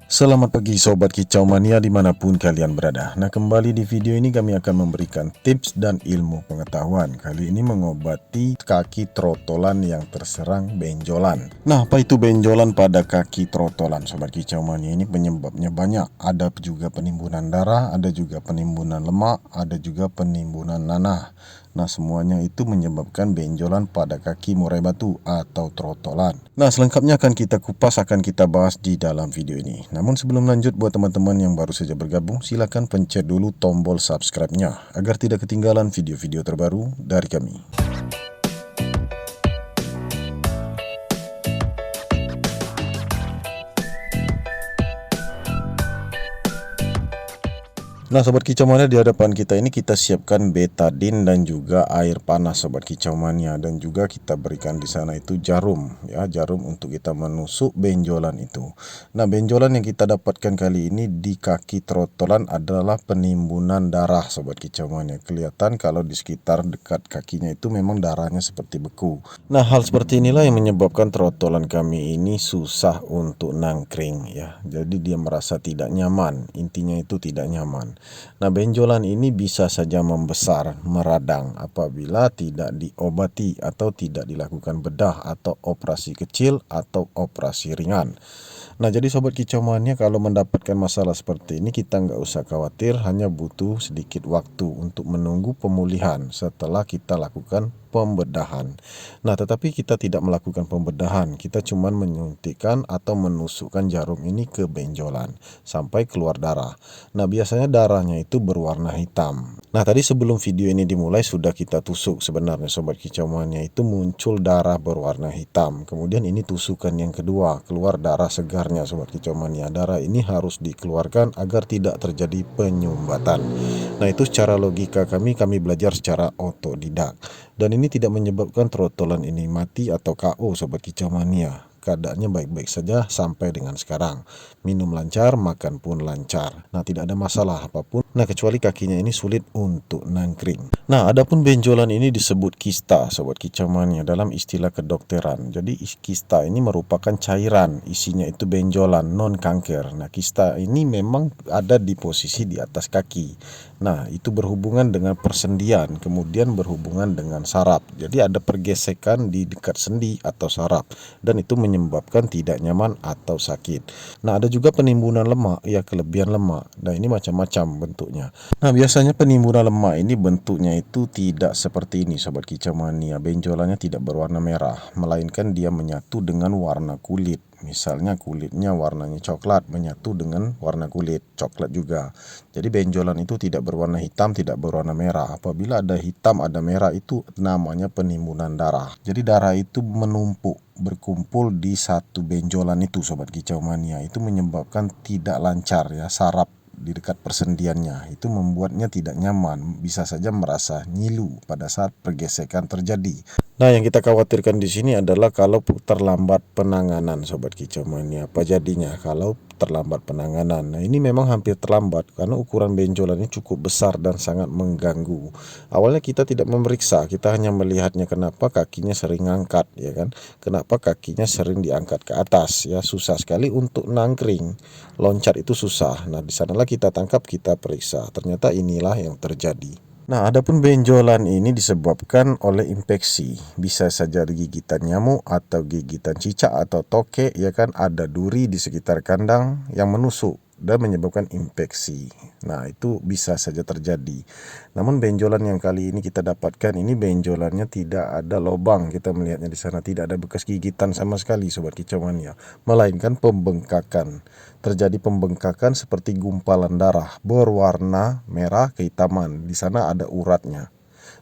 Selamat pagi Sobat Kicau Mania dimanapun kalian berada. Nah, kembali di video ini kami akan memberikan tips dan ilmu pengetahuan. Kali ini mengobati kaki trotolan yang terserang benjolan. Nah, apa itu benjolan pada kaki trotolan Sobat Kicau Mania? Ini penyebabnya banyak. Ada juga penimbunan darah, ada juga penimbunan lemak, ada juga penimbunan nanah. Nah, semuanya itu menyebabkan benjolan pada kaki murai batu atau trotolan. Nah, selengkapnya akan kita kupas, akan kita bahas di dalam video ini. Namun sebelum lanjut, buat teman-teman yang baru saja bergabung, silakan pencet dulu tombol subscribe-nya agar tidak ketinggalan video-video terbaru dari kami. Nah, Sobat Kicau Mania, di hadapan kita ini kita siapkan betadin dan juga air panas Sobat Kicau Mania, dan juga kita berikan di sana itu jarum ya, jarum untuk kita menusuk benjolan itu. Nah, benjolan yang kita dapatkan kali ini di kaki trotolan adalah penimbunan darah Sobat Kicau Mania. Kelihatan kalau di sekitar dekat kakinya itu memang darahnya seperti beku. Nah, hal seperti inilah yang menyebabkan trotolan kami ini susah untuk nangkring ya. Jadi dia merasa tidak nyaman, intinya itu tidak nyaman. Nah, benjolan ini bisa saja membesar, meradang apabila tidak diobati atau tidak dilakukan bedah atau operasi kecil atau operasi ringan. Nah, jadi Sobat Kicau Mania, kalau mendapatkan masalah seperti ini kita nggak usah khawatir, hanya butuh sedikit waktu untuk menunggu pemulihan setelah kita lakukan pembedahan. Nah, tetapi kita tidak melakukan pembedahan, kita cuma menyuntikkan atau menusukkan jarum ini ke benjolan sampai keluar darah. Nah, biasanya darahnya itu berwarna hitam. Nah, tadi sebelum video ini dimulai sudah kita tusuk sebenarnya Sobat Kicau Mania, itu muncul darah berwarna hitam. Kemudian ini tusukan yang kedua, keluar darah segarnya Sobat Kicau Mania. Darah ini harus dikeluarkan agar tidak terjadi penyumbatan. Nah, itu secara logika kami belajar secara otodidak. Dan ini tidak menyebabkan trotolan ini mati atau KO Sobat Kicau Mania. Keadaannya baik-baik saja sampai dengan sekarang. Minum lancar, makan pun lancar. Nah, tidak ada masalah apapun. Nah, kecuali kakinya ini sulit untuk nangkring. Nah, adapun benjolan ini disebut kista Sobat Kicau Mania dalam istilah kedokteran. Jadi kista ini merupakan cairan, isinya itu benjolan non kanker. Nah, kista ini memang ada di posisi di atas kaki. Nah, itu berhubungan dengan persendian, kemudian berhubungan dengan saraf. Jadi ada pergesekan di dekat sendi atau saraf, dan itu menyebabkan tidak nyaman atau sakit. Nah, ada juga penimbunan lemak, ya kelebihan lemak. Nah, ini macam-macam bentuknya. Nah, biasanya penimbunan lemak ini bentuknya itu tidak seperti ini Sobat Kicau Mania. Benjolannya tidak berwarna merah, melainkan dia menyatu dengan warna kulit. Misalnya kulitnya warnanya coklat menyatu dengan warna kulit coklat juga. Jadi benjolan itu tidak berwarna hitam, tidak berwarna merah. Apabila ada hitam, ada merah, itu namanya penimbunan darah. Jadi darah itu menumpuk, berkumpul di satu benjolan itu Sobat Kicau Mania. Itu menyebabkan tidak lancar ya saraf di dekat persendiannya, itu membuatnya tidak nyaman, bisa saja merasa nyilu pada saat pergesekan terjadi. Nah, yang kita khawatirkan di sini adalah kalau terlambat penanganan Sobat Kicau Mania. Apa jadinya kalau terlambat penanganan? Nah, ini memang hampir terlambat karena ukuran benjolannya cukup besar dan sangat mengganggu. Awalnya kita tidak memeriksa, kita hanya melihatnya kenapa kakinya sering ngangkat ya kan. Kenapa kakinya sering diangkat ke atas ya, susah sekali untuk nangkring. Loncat itu susah. Nah, di sanalah kita tangkap, kita periksa. Ternyata inilah yang terjadi. Nah, adapun benjolan ini disebabkan oleh infeksi. Bisa saja gigitan nyamuk atau gigitan cicak atau tokek ya kan, ada duri di sekitar kandang yang menusuk dan menyebabkan infeksi. Nah, itu bisa saja terjadi. Namun benjolan yang kali ini kita dapatkan ini benjolannya tidak ada lubang. Kita melihatnya di sana tidak ada bekas gigitan sama sekali Sobat Kicau Mania, melainkan pembengkakan. Terjadi pembengkakan seperti gumpalan darah berwarna merah kehitaman. Di sana ada uratnya.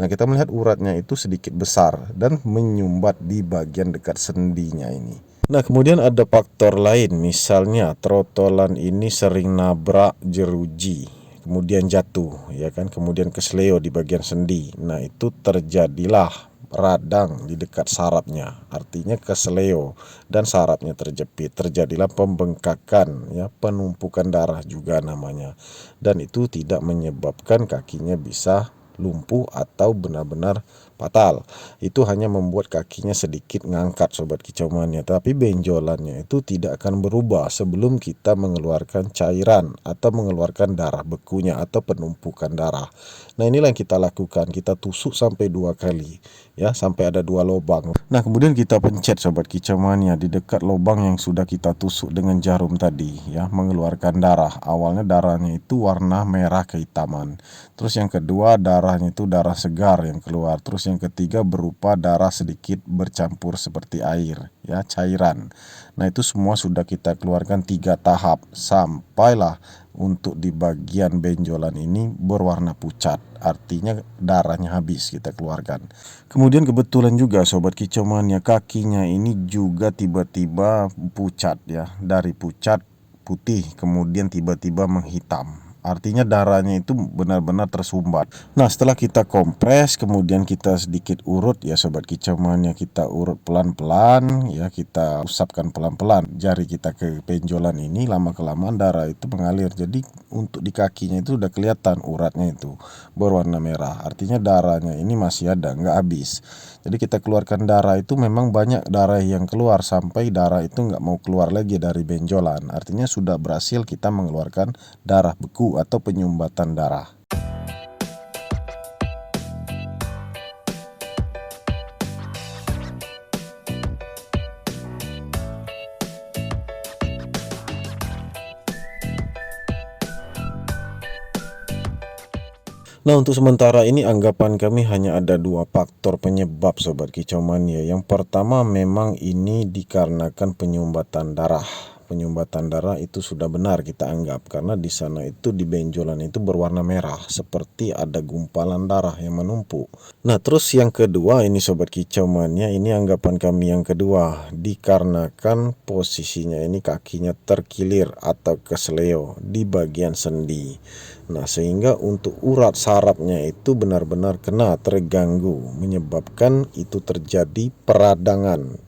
Nah, kita melihat uratnya itu sedikit besar dan menyumbat di bagian dekat sendinya ini. Nah, kemudian ada faktor lain, misalnya trotolan ini sering nabrak jeruji, kemudian jatuh, ya kan, kemudian kesleo di bagian sendi. Nah, itu terjadilah radang di dekat sarafnya, artinya kesleo dan sarafnya terjepit, terjadilah pembengkakan, ya, penumpukan darah juga namanya, dan itu tidak menyebabkan kakinya bisa lumpuh atau benar-benar fatal. Itu hanya membuat kakinya sedikit ngangkat sobat kicau mania, tapi benjolannya itu tidak akan berubah sebelum kita mengeluarkan cairan atau mengeluarkan darah bekunya atau penumpukan darah. Nah, inilah yang kita lakukan, kita tusuk sampai 2 kali ya, sampai ada 2 lubang. Nah, kemudian kita pencet sobat kicau mania di dekat lubang yang sudah kita tusuk dengan jarum tadi ya, mengeluarkan darah. Awalnya darahnya itu warna merah kehitaman. Terus yang kedua darahnya itu darah segar yang keluar. Terus yang ketiga berupa darah sedikit bercampur seperti air ya, cairan. Nah, itu semua sudah kita keluarkan 3 tahap sampailah untuk di bagian benjolan ini berwarna pucat, artinya darahnya habis kita keluarkan. Kemudian kebetulan juga sobat kicau mania, kakinya ini juga tiba-tiba pucat ya, dari pucat putih kemudian tiba-tiba menghitam. Artinya darahnya itu benar-benar tersumbat. Nah, setelah kita kompres, kemudian kita sedikit urut ya sobat kicau mania, kita urut pelan-pelan ya, kita usapkan pelan-pelan jari kita ke benjolan ini, lama kelamaan darah itu mengalir. Jadi untuk di kakinya itu udah kelihatan uratnya itu berwarna merah. Artinya darahnya ini masih ada, nggak habis. Jadi kita keluarkan darah itu memang banyak darah yang keluar sampai darah itu nggak mau keluar lagi dari benjolan. Artinya sudah berhasil kita mengeluarkan darah beku atau penyumbatan darah. Nah, untuk sementara ini anggapan kami hanya ada 2 faktor penyebab sobat kicau mania. Yang pertama memang ini dikarenakan penyumbatan darah. Penyumbatan darah itu sudah benar kita anggap, karena di sana itu di benjolan itu berwarna merah seperti ada gumpalan darah yang menumpuk. Nah, terus yang kedua ini sobat kicau mania, ini anggapan kami yang kedua, dikarenakan posisinya ini kakinya terkilir atau kesleo di bagian sendi. Nah, sehingga untuk urat sarafnya itu benar-benar kena terganggu, menyebabkan itu terjadi peradangan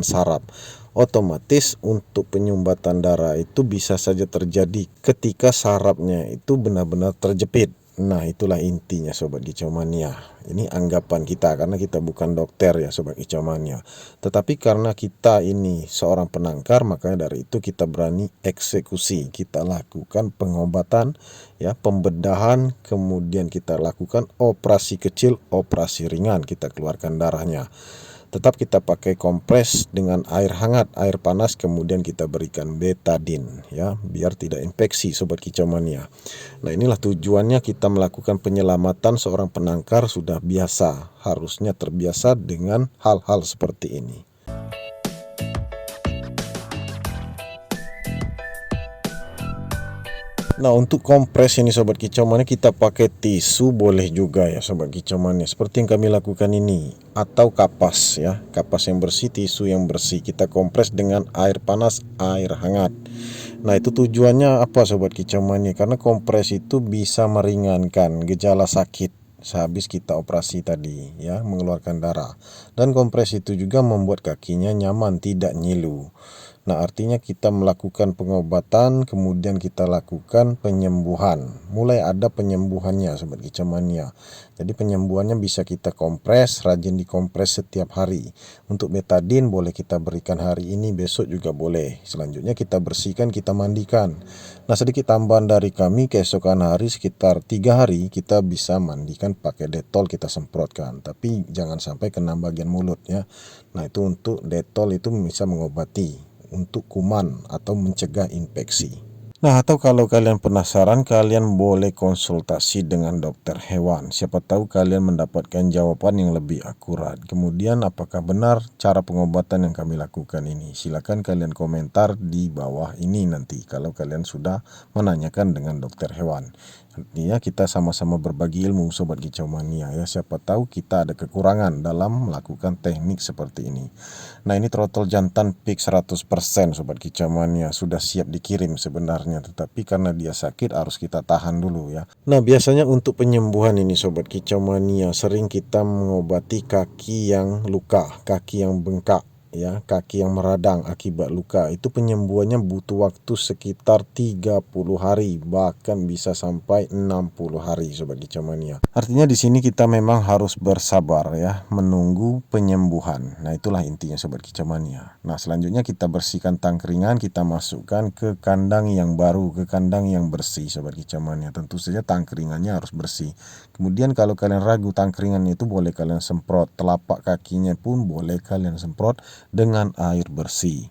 saraf. Otomatis untuk penyumbatan darah itu bisa saja terjadi ketika sarafnya itu benar-benar terjepit. Nah, itulah intinya sobat kicau mania. Ini anggapan kita karena kita bukan dokter ya sobat kicau mania. Tetapi karena kita ini seorang penangkar, makanya dari itu kita berani eksekusi. Kita lakukan pengobatan ya, pembedahan, kemudian kita lakukan operasi kecil, operasi ringan, kita keluarkan darahnya. Tetap kita pakai kompres dengan air hangat, air panas, kemudian kita berikan betadine ya, biar tidak infeksi sobat kicau mania. Nah, inilah tujuannya kita melakukan penyelamatan. Seorang penangkar sudah biasa, harusnya terbiasa dengan hal-hal seperti ini. Nah, untuk kompres ini sobat kicau mania kita pakai tisu boleh juga ya sobat kicau mania, seperti yang kami lakukan ini, atau kapas ya, kapas yang bersih, tisu yang bersih, kita kompres dengan air panas, air hangat. Nah, itu tujuannya apa sobat kicau mania? Karena kompres itu bisa meringankan gejala sakit sehabis kita operasi tadi ya, mengeluarkan darah. Dan kompres itu juga membuat kakinya nyaman, tidak nyilu. Nah, artinya kita melakukan pengobatan, kemudian kita lakukan penyembuhan. Mulai ada penyembuhannya sobat kicau mania. Jadi penyembuhannya bisa kita kompres, rajin dikompres setiap hari. Untuk betadine boleh kita berikan hari ini, besok juga boleh. Selanjutnya kita bersihkan, kita mandikan. Nah, sedikit tambahan dari kami, keesokan hari sekitar 3 hari kita bisa mandikan pakai detol, kita semprotkan. Tapi jangan sampai kena bagian mulut ya. Nah, itu untuk detol itu bisa mengobati untuk kuman atau mencegah infeksi. Nah, atau kalau kalian penasaran, kalian boleh konsultasi dengan dokter hewan. Siapa tahu kalian mendapatkan jawaban yang lebih akurat. Kemudian apakah benar cara pengobatan yang kami lakukan ini? Silakan kalian komentar di bawah ini nanti kalau kalian sudah menanyakan dengan dokter hewan. Artinya kita sama-sama berbagi ilmu sobat kicau mania ya. Siapa tahu kita ada kekurangan dalam melakukan teknik seperti ini. Nah, ini trotol jantan fix 100% sobat kicau mania, sudah siap dikirim sebenarnya, tetapi karena dia sakit harus kita tahan dulu ya. Nah, biasanya untuk penyembuhan ini sobat kicau mania, sering kita mengobati kaki yang luka, kaki yang bengkak ya, kaki yang meradang akibat luka, itu penyembuhannya butuh waktu sekitar 30 hari, bahkan bisa sampai 60 hari Sobat Kicau Mania. Artinya di sini kita memang harus bersabar ya, menunggu penyembuhan. Nah, itulah intinya Sobat Kicau Mania. Nah, selanjutnya kita bersihkan tangkringan, kita masukkan ke kandang yang baru, ke kandang yang bersih Sobat Kicau Mania. Tentu saja tangkringannya harus bersih. Kemudian kalau kalian ragu tangkringan itu, boleh kalian semprot, telapak kakinya pun boleh kalian semprot dengan air bersih.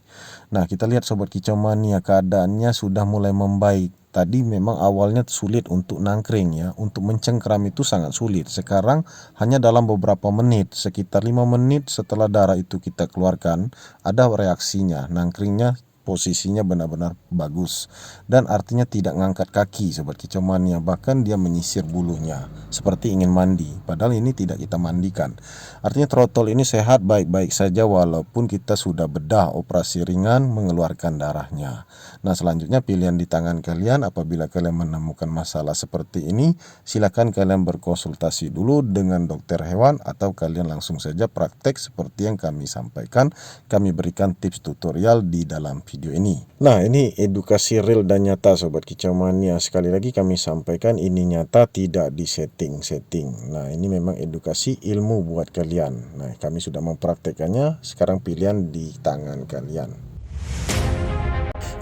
Nah, kita lihat Sobat Kicau Mania, keadaannya sudah mulai membaik. Tadi memang awalnya sulit untuk nangkring ya, untuk mencengkram itu sangat sulit. Sekarang hanya dalam beberapa menit, sekitar 5 menit setelah darah itu kita keluarkan, ada reaksinya, nangkringnya posisinya benar-benar bagus, dan artinya tidak ngangkat kaki Sobat Kicau Mania, bahkan dia menyisir bulunya seperti ingin mandi, padahal ini tidak kita mandikan. Artinya trotol ini sehat baik-baik saja walaupun kita sudah bedah operasi ringan mengeluarkan darahnya. Nah, selanjutnya pilihan di tangan kalian. Apabila kalian menemukan masalah seperti ini, silakan kalian berkonsultasi dulu dengan dokter hewan, atau kalian langsung saja praktek seperti yang kami sampaikan. Kami berikan tips tutorial di dalam video ini. Nah, ini edukasi real dan nyata Sobat Kicau Mania. Sekali lagi kami sampaikan, ini nyata, tidak disetting-setting. Nah, ini memang edukasi ilmu buat kalian. Nah, kami sudah mempraktekannya, sekarang pilihan di tangan kalian.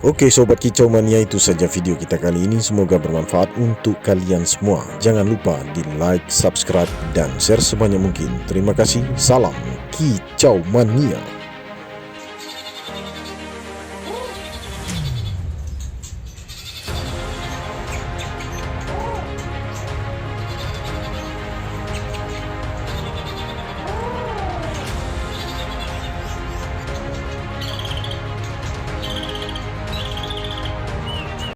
Oke Sobat Kicau Mania, itu saja video kita kali ini. Semoga bermanfaat untuk kalian semua. Jangan lupa di like, subscribe, dan share sebanyak mungkin. Terima kasih. Salam Kicau Mania.